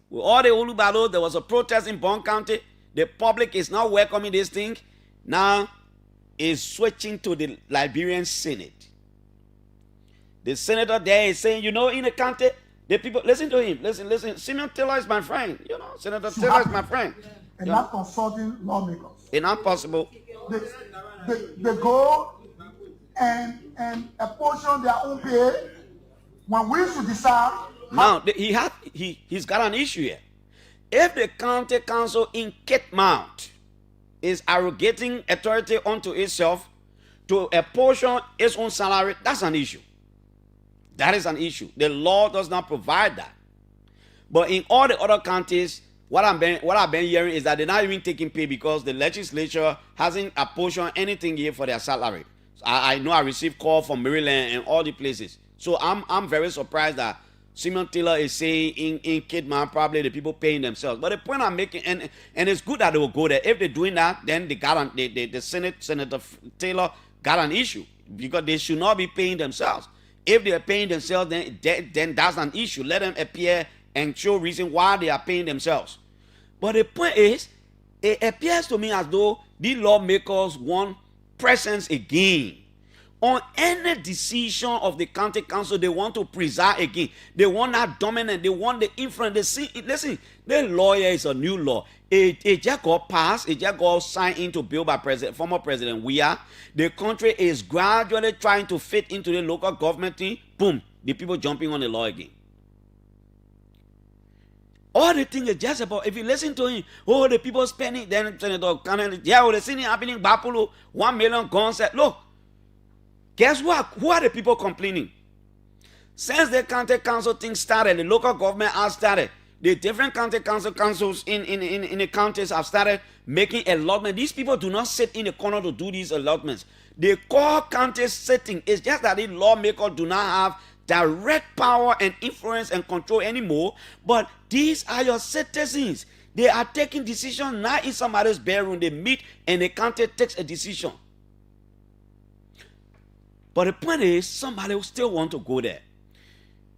With all the Olubalo, there was a protest in Bond County. The public is now welcoming this thing. Now is switching to the Liberian Senate. The senator there is saying, in the county, the people, listen to him, listen. Simeon Taylor is my friend. Senator Taylor is my friend. And not consulting lawmakers. It's not possible. They go and apportion their own pay when we should decide. Now he's got an issue here. If the county council in Kitmount is arrogating authority unto itself to apportion its own salary, that's an issue. That is an issue. The law does not provide that. But in all the other counties, what I've been hearing is that they're not even taking pay because the legislature hasn't apportioned anything here for their salary. I know I received call from Maryland and all the places. So I'm very surprised that Simon Taylor is saying in Kidman probably the people paying themselves. But the point I'm making, and it's good that they will go there. If they're doing that, then the Senator Taylor got an issue because they should not be paying themselves. If they are paying themselves, then that's an issue. Let them appear and show reason why they are paying themselves. But the point is, it appears to me as though these lawmakers want presence again. On any decision of the county council, they want to preside again. They want that dominant. They want the influence. Listen, the lawyer is a new law. It just got passed. It just got signed into bill by former President Weah. The country is gradually trying to fit into the local government thing. Boom, the people jumping on the law again. All the thing is just about, if you listen to him, oh, the people spending, then Senator Cannon, yeah, the thing happening in Bapulu, 1 million guns. Look, guess what? Who are the people complaining? Since the county council thing started, the local government has started. The different county councils in the counties have started making allotments. These people do not sit in the corner to do these allotments. They call county sitting. It's just that the lawmakers do not have direct power and influence and control anymore. But these are your citizens. They are taking decisions not in somebody's bedroom. They meet and the county takes a decision. But the point is, somebody will still want to go there.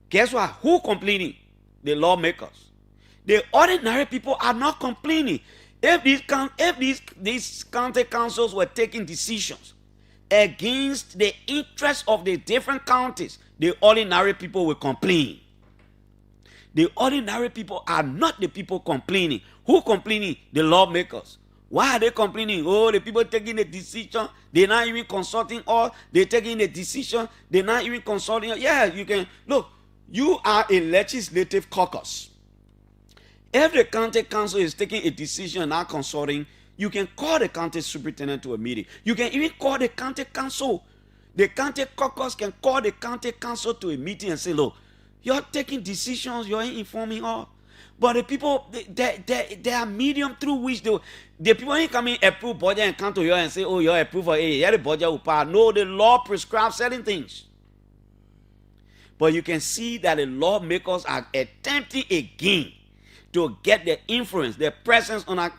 Guess what? Who complaining? The lawmakers. The ordinary people are not complaining. If these county councils were taking decisions against the interests of the different counties, the ordinary people will complain. The ordinary people are not the people complaining. Who complaining? The lawmakers. Why are they complaining? Oh, the people taking the decision, they're not even consulting us. They're taking the decision, they're not even consulting us. Yeah, you can. Look, you are a legislative caucus. If the county council is taking a decision and not consulting, you can call the county superintendent to a meeting. You can even call the county council. The county caucus can call the county council to a meeting and say, look, you're taking decisions, you're informing us. But the people, they are medium through which the people ain't come in, approve budget and come to you and say, oh, you're approved for the budget will pass. No, the law prescribes certain things. But you can see that the lawmakers are attempting again to get the influence, the presence on our.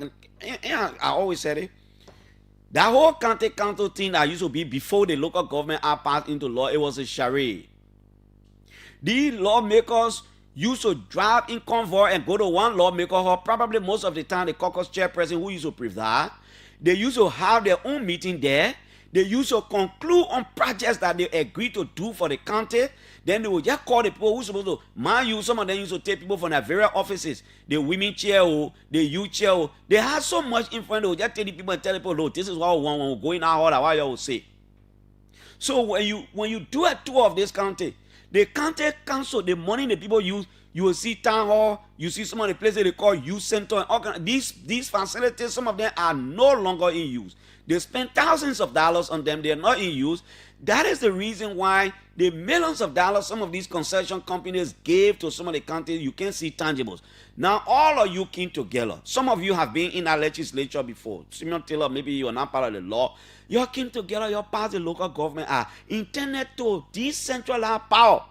I always said it. That whole county council thing that used to be before the local government are passed into law, it was a charade. These lawmakers used to drive in convoy and go to one lawmaker hall. Probably most of the time, the caucus chairperson who used to preside, they used to have their own meeting there. They used to conclude on projects that they agreed to do for the county. Then they would just call the people who supposed to mind you. Some of them used to take people from their various offices, the women chair, the youth chair. They had so much influence. They would just tell the people and tell the people, look, this is what we want when we go in our order, what you will say. So when you do a tour of this county, the county council, the money the people use, you will see town hall, you see some of the places they call youth center, and all kind of, these facilities, some of them are no longer in use. They spend thousands of dollars on them, they are not in use. That is the reason why the millions of dollars some of these concession companies gave to some of the counties, you can see tangibles. Now, all of you came together. Some of you have been in our legislature before. Simeon Taylor, maybe you are not part of the law. You came together, your part of the local government are intended to decentralize power.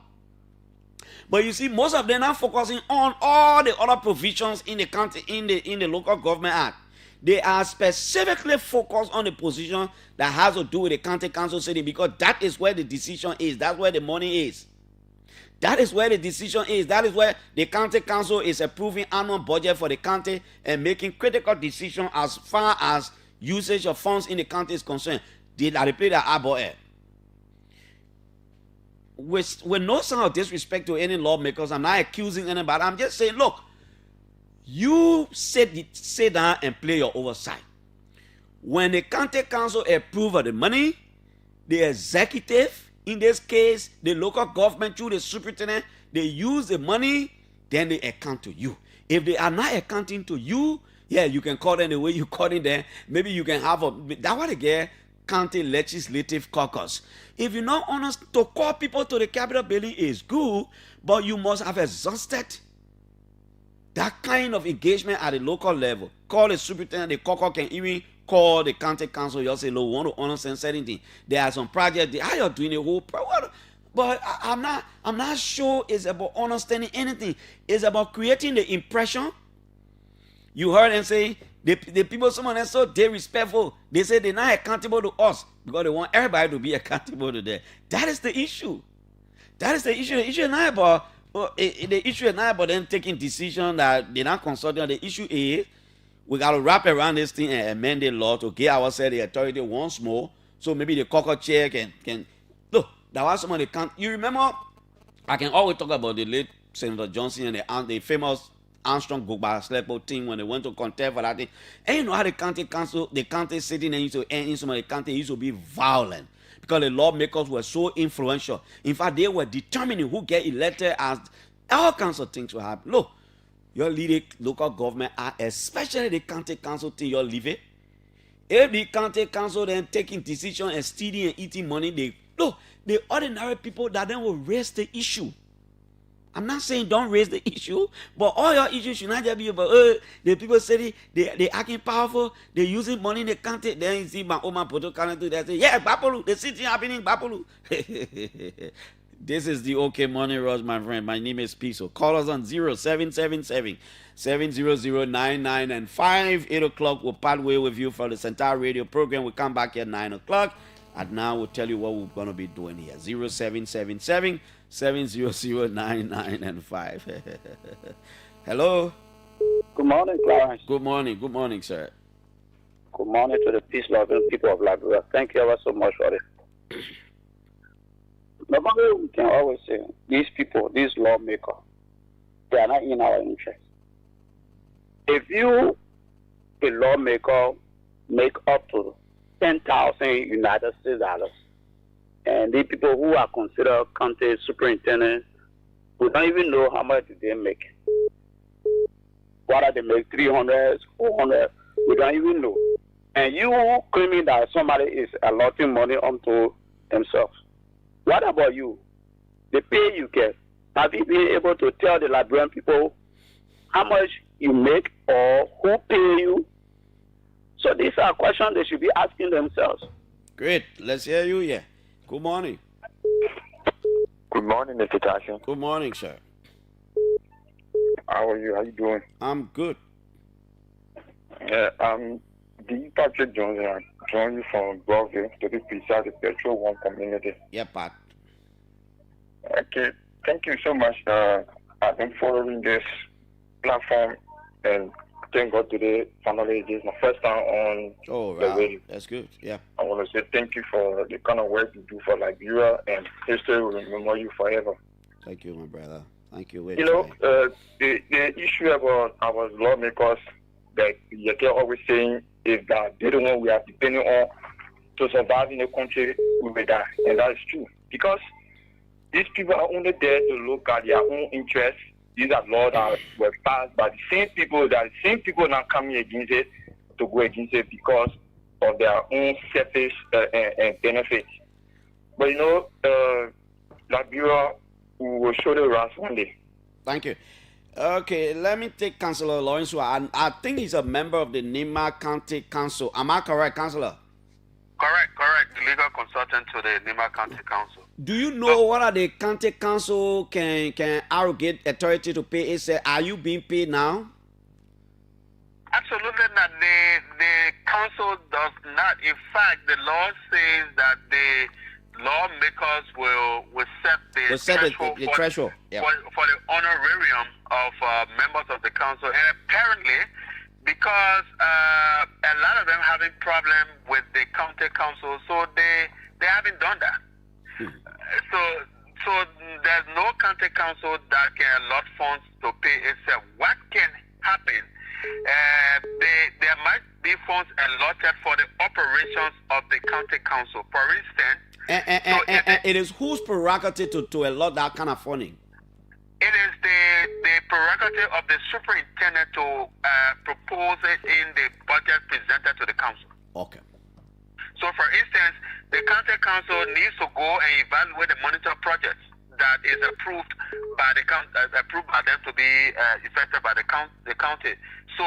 But you see, most of them are focusing on all the other provisions in the county, in the local government act. They are specifically focused on the position that has to do with the county council city, because that is where the decision is. That's where the money is. That is where the decision is. That is where the county council is approving annual budget for the county and making critical decisions as far as usage of funds in the county is concerned. They are the place that are about it. With no sign of disrespect to any lawmakers, I'm not accusing anybody. I'm just saying, look, you sit down and play your oversight. When the county council approve of the money, the executive, in this case, the local government through the superintendent, they use the money, then they account to you. If they are not accounting to you, yeah, you can call them the way you call it them. Maybe you can have that's what they get, county legislative caucus. If you're not honest, to call people to the Capitol building is good, but you must have exhausted that kind of engagement at the local level. Call the superintendent, the caucus can even call the county council. You say, look, we want to understand certain things. There are some projects, how you're doing the whole project. But I'm not sure it's about understanding anything. It's about creating the impression. You heard them say, the people, someone that's so disrespectful, they say they're not accountable to us because they want everybody to be accountable to them. That is the issue. That is the issue. The issue is not about them taking decisions that they're not consulting. The issue is we got to wrap around this thing and amend the law to give ourselves the authority once more. So maybe the caucus chair can look. That was somebody can't. You remember? I can always talk about the late Senator Johnson and the famous Armstrong Gugba Slepo team when they went to contest for that thing. And you know how the county council, the county sitting and used to end in some of the county used to be violent because the lawmakers were so influential. In fact, they were determining who get elected, as all kinds of things will happen. Look, your leading local government, especially the county council thing, you're leaving. If the county council then taking decision and stealing and eating money, the ordinary people that then will raise the issue. I'm not saying don't raise the issue, but all your issues should not just be about the people say they acting powerful, they using money in the country. Then you see my Oma Poto Canada, they say, yeah, Bapolu, the city happening in Bapolu. This is the OK Morning Rush, my friend. My name is Piso. Call us on 0777 70099 and 8 o'clock. We'll part way with you for the entire radio program. We'll come back at 9 o'clock. And now we'll tell you what we're going to be doing here. 0777 70099 and 5. Hello. Good morning, Clarence. Good morning. Good morning, sir. Good morning to the peace-loving people of Liberia. Thank you ever so much for it. Normally, we can always say, these people, these lawmakers, they are not in our interest. If you, a lawmaker, make up to 10,000 United States dollars, and the people who are considered county superintendents, we don't even know how much they make. Whether they make 300, 400, we don't even know. And you claiming that somebody is allotting money onto themselves. What about you? The pay you get, have you been able to tell the Liberian people how much you make or who pay you? So these are questions they should be asking themselves. Great. Let's hear you, yeah. Good morning. Good morning, Mr. Tasha. Good morning, sir. How are you? How you doing? I'm good. The Patrick Jones, I join you from Broadview to be precise, the Petrol One community. Yeah, Pat. Okay. Thank you so much. I've been following this platform, and thank God today, finally, this is my first time on the radio. That's good. Yeah. I want to say thank you for the kind of work you do for Liberia, and history will remember you forever. Thank you, my brother. Thank you. You know, the issue about our lawmakers that you're always saying is that they're the one we are depending on to survive in the country, we will die. And that is true. Because these people are only there to look at their own interests. These are laws that were passed by the same people now coming against it to go against it because of their own selfish benefits. But you know, Liberia will show the rest one day. Thank you. Okay, let me take Councillor Lawrence. I think he's a member of the Nima County Council. Am I correct, Councillor? Correct. The legal consultant to the Nima County Council. Do you know what are the county council can arrogate authority to pay? Are you being paid now? Absolutely not. The council does not. In fact, the law says that the lawmakers will set the threshold for the honorarium of members of the council. And apparently, because a lot of them having problem with the county council, so they haven't done that. So there's no county council that can allot funds to pay itself. What can happen? There might be funds allotted for the operations of the county council. For instance, And it is whose prerogative to allot that kind of funding? It is the prerogative of the superintendent to propose it in the budget presented to the council. Okay. So, for instance, the county council needs to go and evaluate the monitor projects that is approved by the approved by them to be effected by the county. So,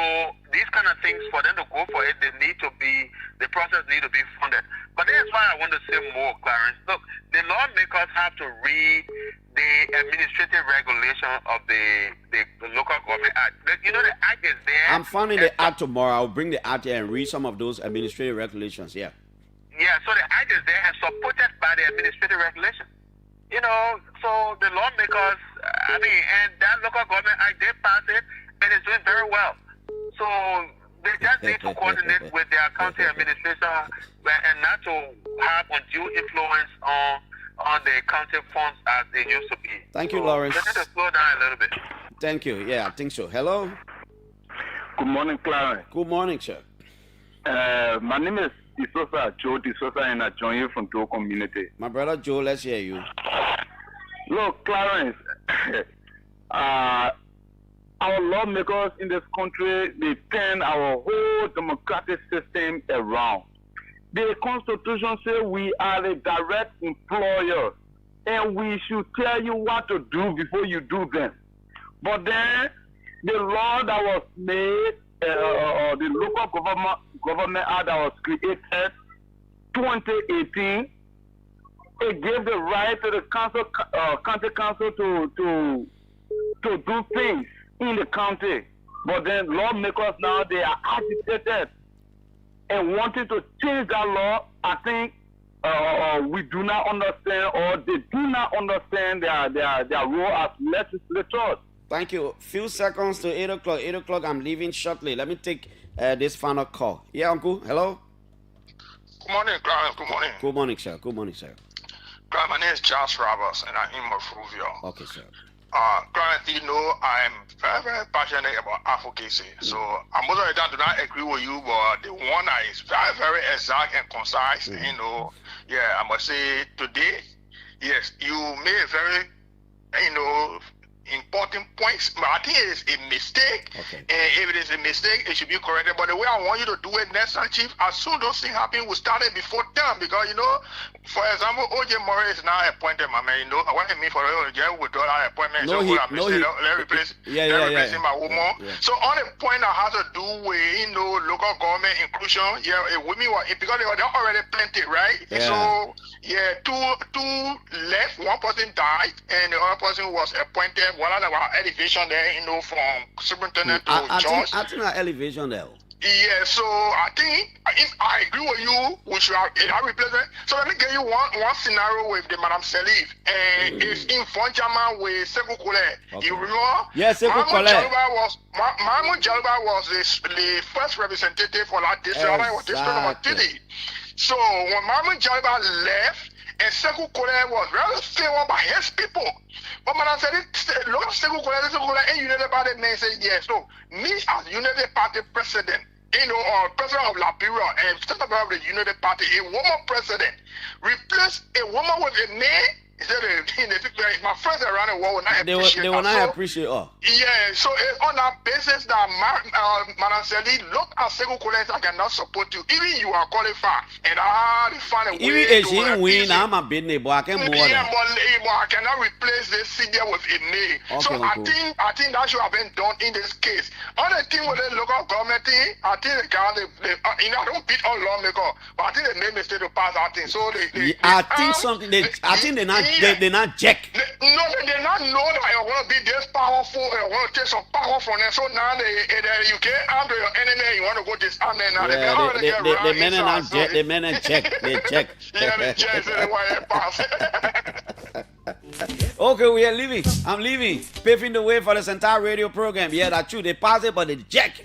these kind of things, for them to go for it, the process need to be funded. But that's why I want to say more, Clarence. Look, the lawmakers have to read the administrative regulation of the local government act. You know, the act is there. I'm finding the act tomorrow. I'll bring the act here and read some of those administrative regulations. Yeah. Yeah, so the act is there and supported by the administrative regulation. You know, so the lawmakers, and that local government act, they pass it, and it's doing very well. So they just need to coordinate with their county administration and not to have undue influence on the county funds as they used to be. Thank you, Lawrence. They need to slow down a little bit. Thank you. Yeah, I think so. Hello? Good morning, Clarence. Good morning, sir. My name is Joe D'Souza, and I join you from Joe community. My brother Joe, let's hear you. Look, Clarence, our lawmakers in this country, they turn our whole democratic system around. The Constitution says we are a direct employer, and we should tell you what to do before you do them. But then, the law that was made, the local government act that was created 2018, it gave the right to the county council to do things in the county. But then lawmakers now, they are agitated and wanting to change that law. I think we do not understand, or they do not understand their role as legislators. Thank you. Few seconds to 8 o'clock. 8 o'clock, I'm leaving shortly. Let me take this final call. Yeah, Uncle. Hello? Good morning, Clarence. Good morning. Good morning, sir. Good morning, sir. Clarence, my name is Charles Roberts, and I'm in Mafruvia. Okay, sir. Clarence, you know, I'm very, very passionate about advocacy. So, most of the time, I do not agree with you, but the one that is very, very exact and concise, you know, yeah, I must say today, yes, you made a very, important points, but I think it is a mistake. Okay. And if it is a mistake, it should be corrected. But the way I want you to do it next time, Chief, as soon as those things happen, we started before them. Because, for example, O.J. Murray is now appointed, my man. What I mean for the jail withdraw that appointment. Let replace him by woman. Yeah. So on the point that has to do with, local government inclusion, women were, because they were already planted, right? Yeah. So, two left, one person died, and the other person was appointed. What are our elevation there, from superintendent to judge? I think our elevation there. Yeah, so I think if I agree with you, we should have replacement. So let me give you one scenario with the Madame Salif, and it's in Fonjama with Sekou Kole. Okay. You remember? Yes, Sekou Kole. Mahmoud Jaluba was the first representative for that district. Exactly. I was district number 3. So when Mahmoud Jaluba left, and Sekou Kole was very favored by his people. But when I said it, look at Sekou Kole and United Party men say yes. So me as United Party president, or president of Liberia and president of the United Party, a woman president, replace a woman with a man. My friends around the world will not appreciate. They will not appreciate. Yeah, so it's on that basis that Madam Seli look at Sekou Kole and I cannot support you. Even you are qualified, and I find a way. Even if she win, I'm a bit neighbor. I can more. Yeah, but I cannot replace this CDA with a name. Okay, so I think that should have been done in this case. On the thing with the local government thing, I think I don't beat all lawmakers, but I think they made mistake to pass that thing. So I think they're not. They're not jack. They not know that you're going to be this powerful and you're going to take some power from them. So now you can't arm your enemy and you want to go disarm them now. The men are not jack. The men are jack. They jack. Yeah, they jack. So they want to pass. Okay, we are leaving. I'm leaving. Paving the way for this entire radio program. Yeah, that's true. They pass it, but they jack.